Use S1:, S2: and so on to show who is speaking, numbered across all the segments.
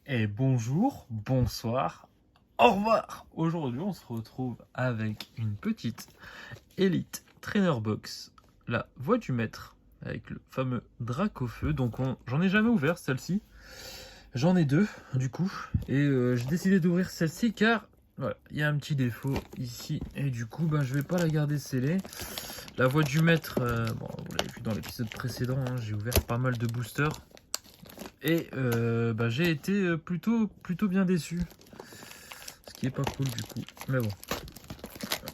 S1: Et bonjour, bonsoir, au revoir. Aujourd'hui, on se retrouve avec une petite Elite Trainer Box, la voix du maître, avec le fameux Dracofeu. Donc, j'en ai jamais ouvert celle-ci. J'en ai deux, du coup. Et j'ai décidé d'ouvrir celle-ci car voilà, il y a un petit défaut ici. Et du coup, je vais pas la garder scellée. La voix du maître, bon, vous l'avez vu dans l'épisode précédent, hein, j'ai ouvert pas mal de boosters. Et j'ai été plutôt bien déçu. Ce qui est pas cool du coup. Mais bon.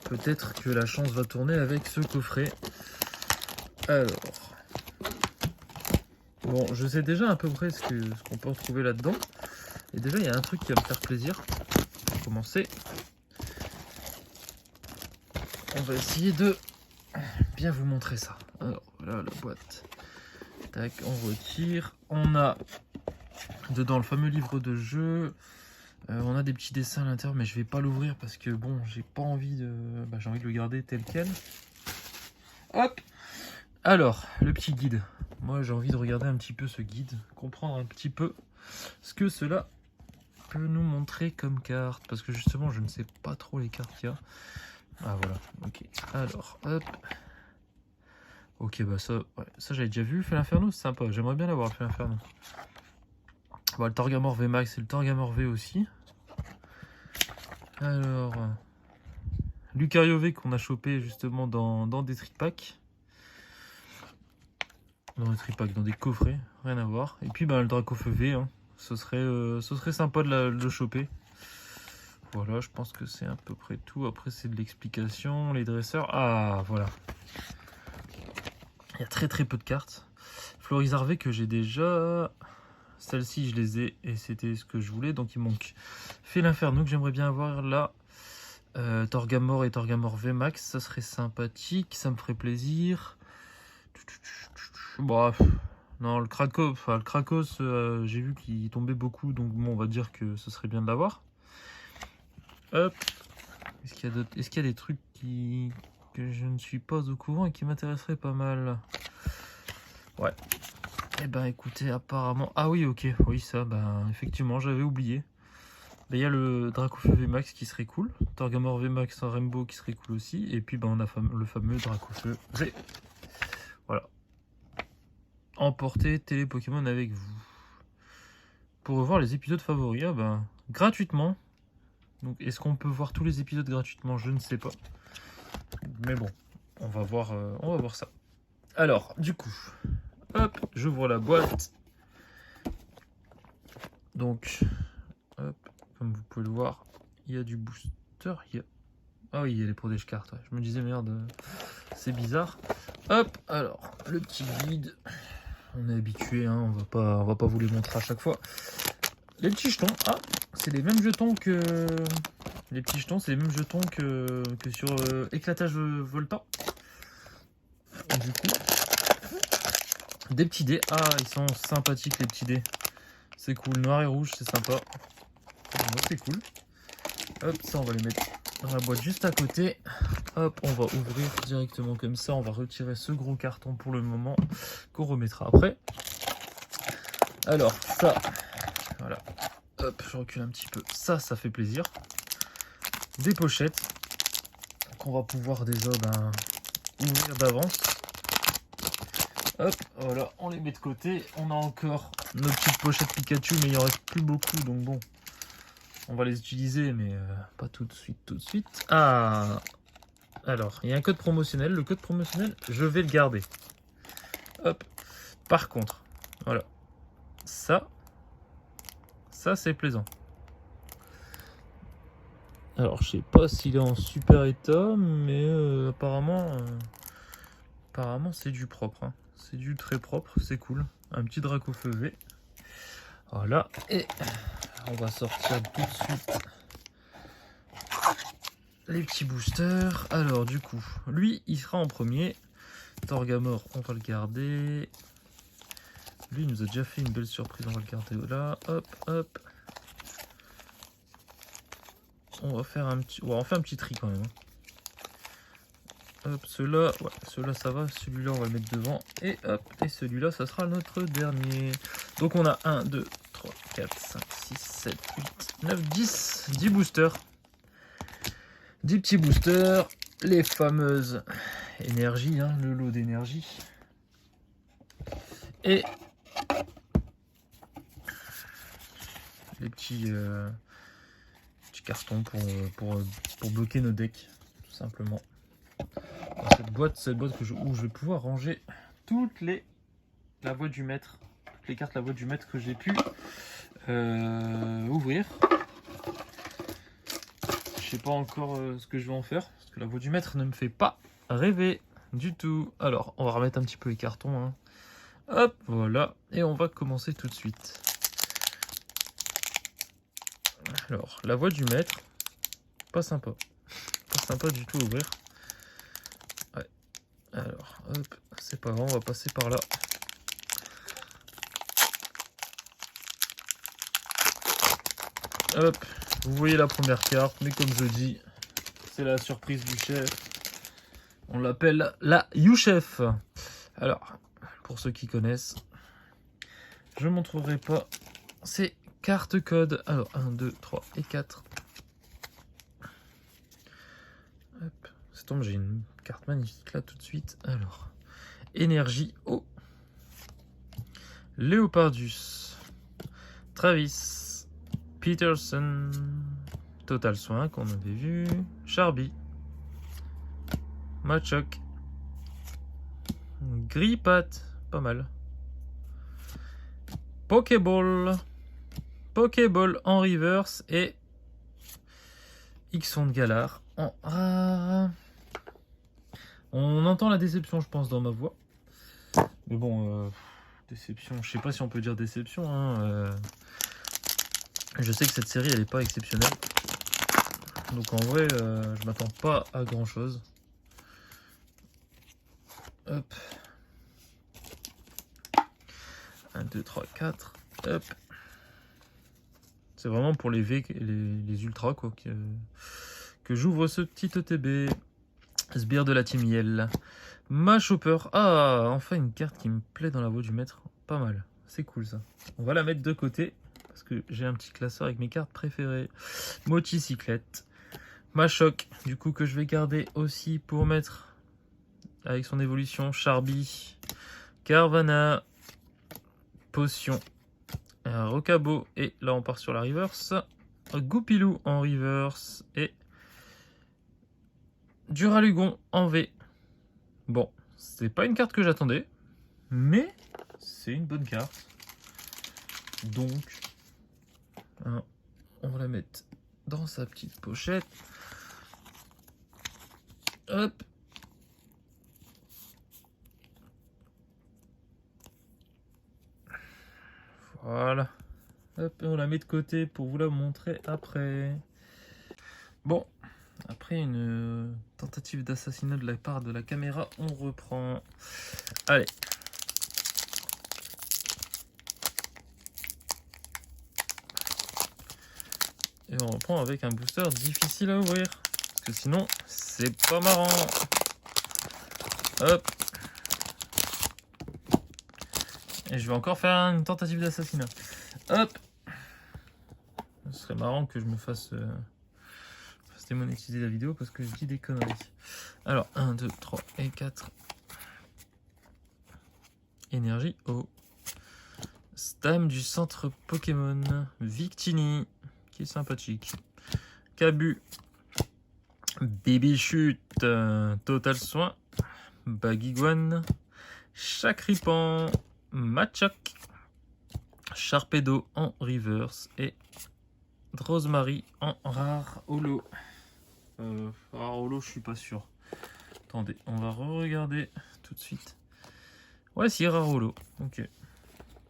S1: Peut-être que la chance va tourner avec ce coffret. Alors. Bon, je sais déjà à peu près ce qu'on peut retrouver là-dedans. Et déjà, il y a un truc qui va me faire plaisir. Pour commencer. On va essayer de bien vous montrer ça. Alors, voilà la boîte. Tac, on retire. On a dedans le fameux livre de jeu. On a des petits dessins à l'intérieur, mais je vais pas l'ouvrir parce que bon, j'ai pas envie de. J'ai envie de le garder tel quel. Hop. Alors, le petit guide. Moi, j'ai envie de regarder un petit peu ce guide, comprendre un petit peu ce que cela peut nous montrer comme carte, parce que justement, je ne sais pas trop les cartes qu'il y a. Ah voilà. Ok. Alors, hop. Ok, ça, ouais, ça j'avais déjà vu. Fait l'Inferno, c'est sympa. J'aimerais bien l'avoir, fait l'Inferno. Bon, le Torgamor V Max et le Torgamor V aussi. Alors, Lucario V qu'on a chopé justement dans des tripacks. Dans des tripacks, dans des coffrets, rien à voir. Et puis le Dracofeu V, hein. Ce serait sympa de le choper. Voilà, je pense que c'est à peu près tout. Après, c'est de l'explication. Les dresseurs. Ah, voilà. Il y a très peu de cartes. Florizarre V que j'ai déjà. Celles-ci, je les ai et c'était ce que je voulais. Donc, il manque Fait l'Inferno que j'aimerais bien avoir là. Torgamor et Torgamor V Max, ça serait sympathique. Ça me ferait plaisir. Bon, non, le Krakos, j'ai vu qu'il tombait beaucoup. Donc, bon, on va dire que ce serait bien de l'avoir. Hop. Est-ce qu'il y a des trucs que je ne suis pas au courant et qui m'intéresseraient pas mal? Ouais. Eh ben écoutez, apparemment... Ah oui, ok. Oui, ça, effectivement, j'avais oublié. Il y a le Dracofeu VMAX qui serait cool. Torgamor VMAX en Rainbow qui serait cool aussi. Et puis on a le fameux Dracofeu V. Voilà. Emportez Télé Pokémon avec vous. Pour revoir les épisodes favoris, gratuitement. Donc est-ce qu'on peut voir tous les épisodes gratuitement? Je ne sais pas. Mais bon, on va voir ça. Alors, du coup, hop, j'ouvre la boîte. Donc, hop, comme vous pouvez le voir, il y a du booster. Ah oui, il y a les protège cartes. Ouais. Je me disais, merde, c'est bizarre. Hop, alors, le petit guide. On est habitué, hein, on va pas vous les montrer à chaque fois. Les petits jetons. Ah, c'est les mêmes jetons que... Les petits jetons, c'est les mêmes jetons que sur éclatage Volta. Et du coup, des petits dés. Ah, ils sont sympathiques les petits dés. C'est cool. Noir et rouge, c'est sympa. C'est cool. Hop, ça, on va les mettre dans la boîte juste à côté. Hop, on va ouvrir directement comme ça. On va retirer ce gros carton pour le moment qu'on remettra après. Alors, ça, voilà. Hop, je recule un petit peu. Ça fait plaisir. Des pochettes qu'on va pouvoir déjà ouvrir d'avance. Hop, voilà, on les met de côté. On a encore nos petites pochettes Pikachu, mais il en reste plus beaucoup, donc bon, on va les utiliser, mais pas tout de suite. Ah, alors, il y a un code promotionnel. Le code promotionnel, je vais le garder. Hop. Par contre, voilà, ça c'est plaisant. Alors, je sais pas s'il est en super état, mais apparemment c'est du propre. Hein. C'est du très propre, c'est cool. Un petit Dracofeu V. Voilà, et on va sortir tout de suite les petits boosters. Alors, du coup, lui, il sera en premier. Torgamor, on va le garder. Lui, il nous a déjà fait une belle surprise, on va le garder là. Hop, hop. On va faire un petit... Ouais, on fait un petit tri quand même. Hop, ceux-là, ouais, ceux-là ça va. Celui-là, on va le mettre devant. Et hop, et celui-là, ça sera notre dernier. Donc on a 1, 2, 3, 4, 5, 6, 7, 8, 9, 10. 10 boosters. 10 petits boosters. Les fameuses énergies, hein, le lot d'énergie. Et les petits cartons pour bloquer nos decks, tout simplement. Dans cette boîte où je vais pouvoir ranger toutes la voie du maître, toutes les cartes la voie du maître que j'ai pu ouvrir. Je sais pas encore ce que je vais en faire, parce que la voie du maître ne me fait pas rêver du tout. Alors, on va remettre un petit peu les cartons, hein. Hop, voilà, et on va commencer tout de suite. Alors, la voie du maître, pas sympa du tout à ouvrir. Ouais. Alors, hop, c'est pas grave, on va passer par là. Hop, vous voyez la première carte, mais comme je dis, c'est la surprise du chef. On l'appelle la You-Chef. Alors, pour ceux qui connaissent, je ne montrerai pas ces cartes code. Alors, 1, 2, 3 et 4. Hop, ça tombe, j'ai une carte magnifique là tout de suite. Alors, énergie eau. Léopardus. Travis. Peterson. Total Soin qu'on avait vu. Charby. Machoc. Grippat. Pas mal. Pokéball. Pokéball en reverse et Ixon de Galar en rare. On entend la déception, je pense, dans ma voix. Mais bon, déception, je sais pas si on peut dire déception, hein. Je sais que cette série, elle est pas exceptionnelle. Donc en vrai, je m'attends pas à grand chose. Hop. 1, 2, 3, 4. Hop. C'est vraiment pour les V, les ultras, quoi, que j'ouvre ce petit ETB. Sbire de la Team Yell. Machopper. Ah, enfin une carte qui me plaît dans la voie du maître. Pas mal. C'est cool ça. On va la mettre de côté parce que j'ai un petit classeur avec mes cartes préférées. Moticyclette. Machoc, du coup, que je vais garder aussi pour mettre avec son évolution. Charby. Carvana. Potion. Rocabo. Et là, on part sur la reverse. Goupilou en reverse. Et Duralugon en V. Bon, c'est pas une carte que j'attendais, mais c'est une bonne carte. Donc, hein, on va la mettre dans sa petite pochette. Hop. Voilà. Hop, et on la met de côté pour vous la montrer après. Bon, après une tentative d'assassinat de la part de la caméra, on reprend. Allez. Et on reprend avec un booster difficile à ouvrir. Parce que sinon, c'est pas marrant. Hop. Et je vais encore faire une tentative d'assassinat. Hop. Ce serait marrant que je me fasse démonétiser la vidéo parce que je dis des conneries. Alors, 1, 2, 3 et 4. Énergie eau. Stam du centre Pokémon. Victini, qui est sympathique. Cabu. Bibichute. Total Soin. Baguiguane. Chacripan. Machoc. Sharpedo en reverse. Et Rosemary en rare holo. Rare holo, je suis pas sûr. Attendez, on va re-regarder tout de suite. Ouais, si, rare holo. Ok.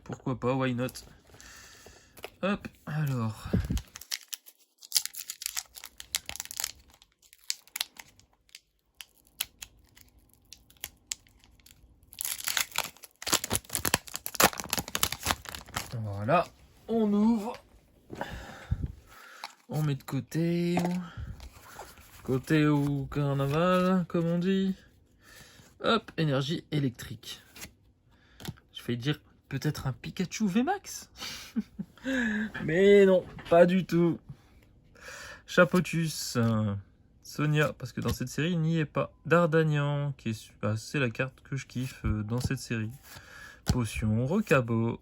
S1: Pourquoi pas, why not. Hop, alors. Voilà, on ouvre. On met de côté. Côté ou carnaval, comme on dit. Hop, énergie électrique. Je vais dire peut-être un Pikachu VMAX. Mais non, pas du tout. Chapotus. Sonia, parce que dans cette série, il n'y est pas. D'Artagnan, qui est, c'est la carte que je kiffe dans cette série. Potion, Rocabo,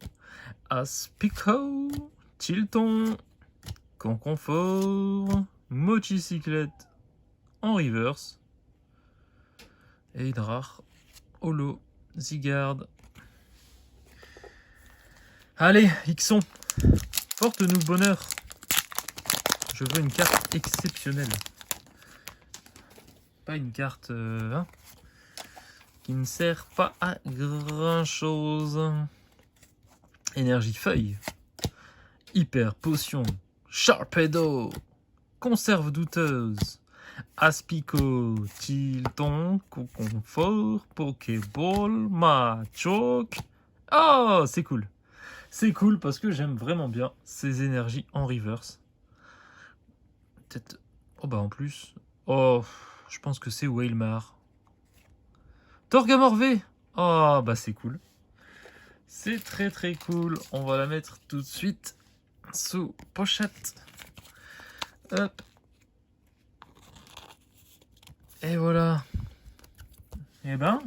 S1: Aspico, Tilton, Conconfort, Mochicyclette en reverse, et Hydrar, Holo, Zygarde. Allez, Ixon, porte-nous bonheur. Je veux une carte exceptionnelle. Pas une carte qui ne sert pas à grand chose. Énergie feuille. Hyper potion. Sharpedo. Conserve douteuse. Aspico. Tilton. Conconfort. Pokéball. Machoke. Oh, c'est cool. C'est cool parce que j'aime vraiment bien ces énergies en reverse. Peut-être. Oh bah en plus. Oh, je pense que c'est Wailmar. Torgamor V. Oh bah c'est cool. C'est très très cool. On va la mettre tout de suite sous pochette. Hop. Et voilà. Et ben,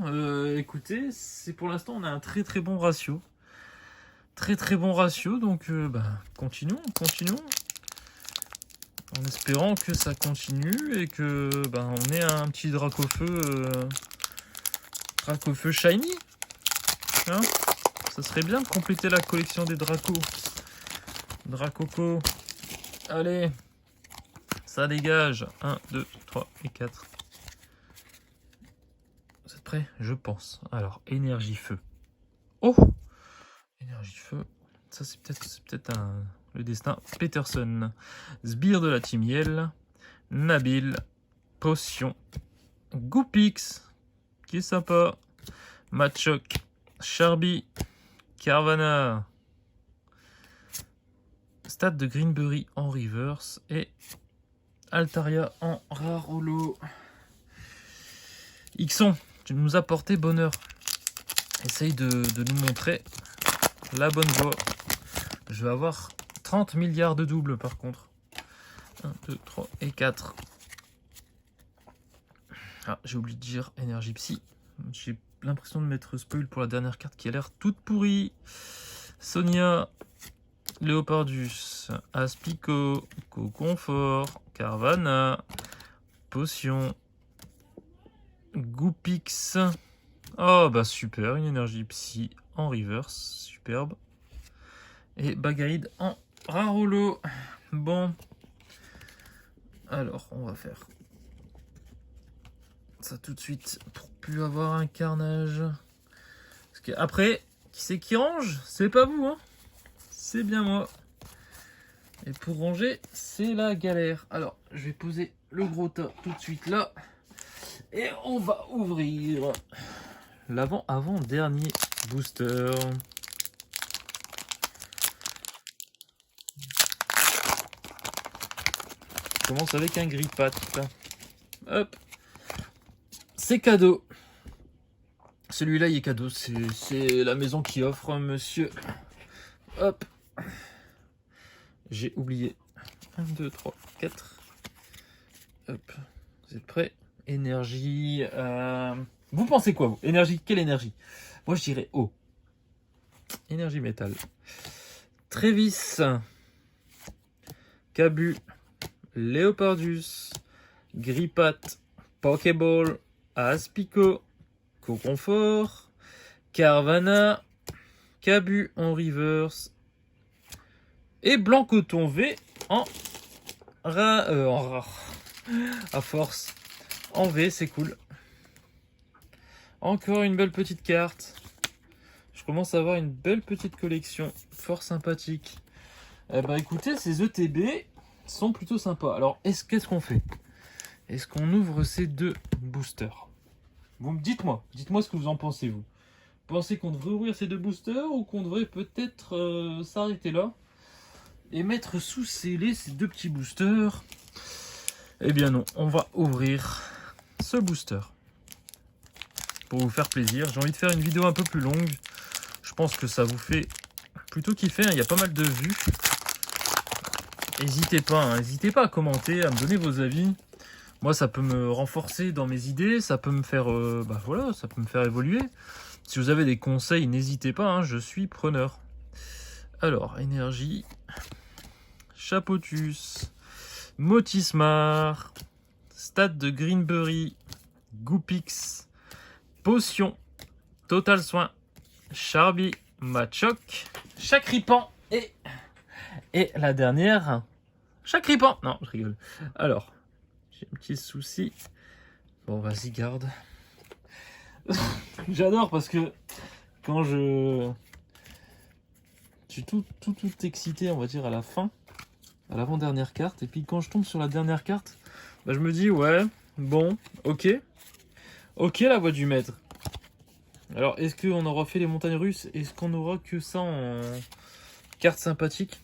S1: écoutez, c'est pour l'instant on a un très très bon ratio. Très très bon ratio, donc continuons. En espérant que ça continue et que on ait un petit Dracofeu shiny. Hein, ça serait bien de compléter la collection des Dracoco. Allez, ça dégage. 1, 2, 3 et 4. Vous êtes prêts? Je pense. Alors, énergie feu. Oh, énergie feu. Ça, c'est peut-être le destin. Peterson. Sbire de la Timiel. Nabil. Potion. Goopix. Qui est sympa. Machoke. Charby. Carvana. Stade de Greenberry en reverse. Et Altaria en rare holo. Ixon, tu nous as porté bonheur. Essaye de nous montrer la bonne voie. Je vais avoir 30 milliards de doubles par contre. 1, 2, 3 et 4. Ah, j'ai oublié de dire énergie psy. J'ai l'impression de mettre spoil pour la dernière carte qui a l'air toute pourrie. Sonia, Léopardus, Aspico, Conconfort, Carvana, Potion, Goopix. Oh bah super, une énergie psy en reverse, superbe. Et Bagaïd en rare holo. Bon. Alors, on va faire ça tout de suite pour plus avoir un carnage. Parce que après, qui c'est qui range? C'est pas vous, hein? C'est bien moi. Et pour ranger, c'est la galère. Alors, je vais poser le gros tas tout de suite là. Et on va ouvrir l'avant-dernier booster. Je commence avec un Grippat. Hop. C'est cadeau. Celui-là, il est cadeau. C'est la maison qui offre, monsieur. Hop. J'ai oublié. 1, 2, 3, 4. Hop. Vous êtes prêts? Énergie. Vous pensez quoi, vous? Énergie. Quelle énergie? Moi, je dirais eau. Énergie métal. Trévis. Cabu. Léopardus. Grippat. Pokéball. Aspico. Conconfort. Carvana. Cabu en reverse. Et Blancoton V en rare. À force. En V, c'est cool. Encore une belle petite carte. Je commence à avoir une belle petite collection. Fort sympathique. Eh ben écoutez, ces ETB sont plutôt sympas. Alors, qu'est-ce qu'on fait? Est-ce qu'on ouvre ces deux boosters? Dites-moi ce que vous en pensez, vous. Vous pensez qu'on devrait ouvrir ces deux boosters ou qu'on devrait peut-être s'arrêter là et mettre sous scellé ces deux petits boosters? Eh bien non, on va ouvrir ce booster. Pour vous faire plaisir, j'ai envie de faire une vidéo un peu plus longue. Je pense que ça vous fait plutôt kiffé, hein. Il y a pas mal de vues. N'hésitez pas, hein. N'hésitez pas à commenter, à me donner vos avis. Moi, ça peut me renforcer dans mes idées, ça peut me faire, voilà, ça peut me faire évoluer. Si vous avez des conseils, n'hésitez pas, hein, je suis preneur. Alors, énergie, Chapotus, Motismar, Stade de Greenberry, Goupix, Potion, Total Soin, Charby, Machoc, Chacripan et la dernière, Chacripan. Non, je rigole. Alors, j'ai un petit souci. Bon, vas-y, garde. J'adore parce que quand je suis tout excité, on va dire, à la fin, à l'avant-dernière carte, et puis quand je tombe sur la dernière carte, bah, je me dis, ouais, bon, ok, la voix du maître. Alors, est-ce qu'on aura fait les montagnes russes? Est-ce qu'on aura que ça en carte sympathique?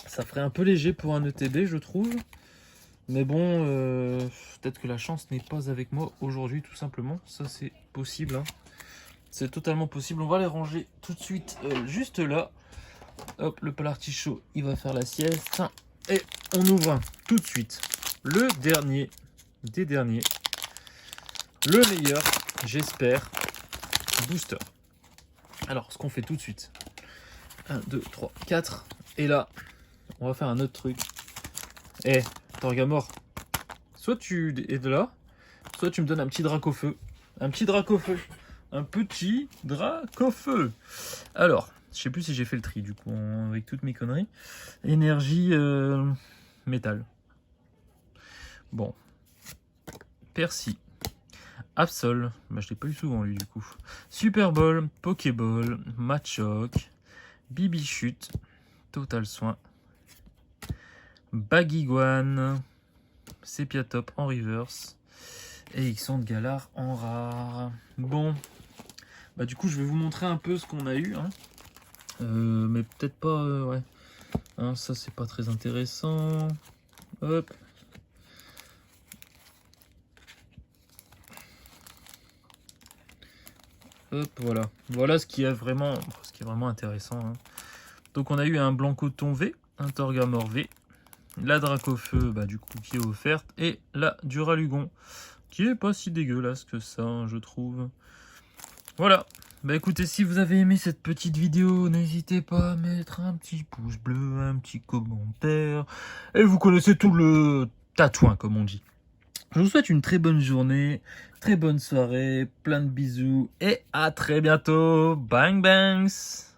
S1: Ça ferait un peu léger pour un ETB, je trouve. Mais bon, peut-être que la chance n'est pas avec moi aujourd'hui, tout simplement. Ça, c'est possible, hein. C'est totalement possible. On va les ranger tout de suite, juste là. Hop, le palartichaud, il va faire la sieste. Et on ouvre tout de suite le dernier des derniers. Le meilleur, j'espère, booster. Alors, ce qu'on fait tout de suite. 1, 2, 3, 4. Et là, on va faire un autre truc. Eh, Torgamore, soit tu es de là, soit tu me donnes un petit drac au feu. Un petit drac au feu. Un petit drac au feu. Alors, je sais plus si j'ai fait le tri du coup, avec toutes mes conneries. Énergie, métal. Bon. Percy. Absol. Bah, je l'ai pas eu souvent lui du coup. Super Ball, Pokéball, Machoc, Bibichute, Total Soin, Baguiguane, Sepiatop en reverse et Ixon de Galar en rare. Bon, bah du coup je vais vous montrer un peu ce qu'on a eu, hein. Mais peut-être pas, ouais. Hein, ça c'est pas très intéressant. Hop. Hop, voilà. Voilà ce qui est vraiment intéressant, hein. Donc on a eu un Blancoton V, un Torgamore V, la Dracofeu, bah, du coup qui est offerte, et la Duralugon, qui est pas si dégueulasse que ça, hein, je trouve. Voilà. Bah écoutez, si vous avez aimé cette petite vidéo, n'hésitez pas à mettre un petit pouce bleu, un petit commentaire, et vous connaissez tout le tatouin, comme on dit. Je vous souhaite une très bonne journée, très bonne soirée, plein de bisous, et à très bientôt. Bang bangs!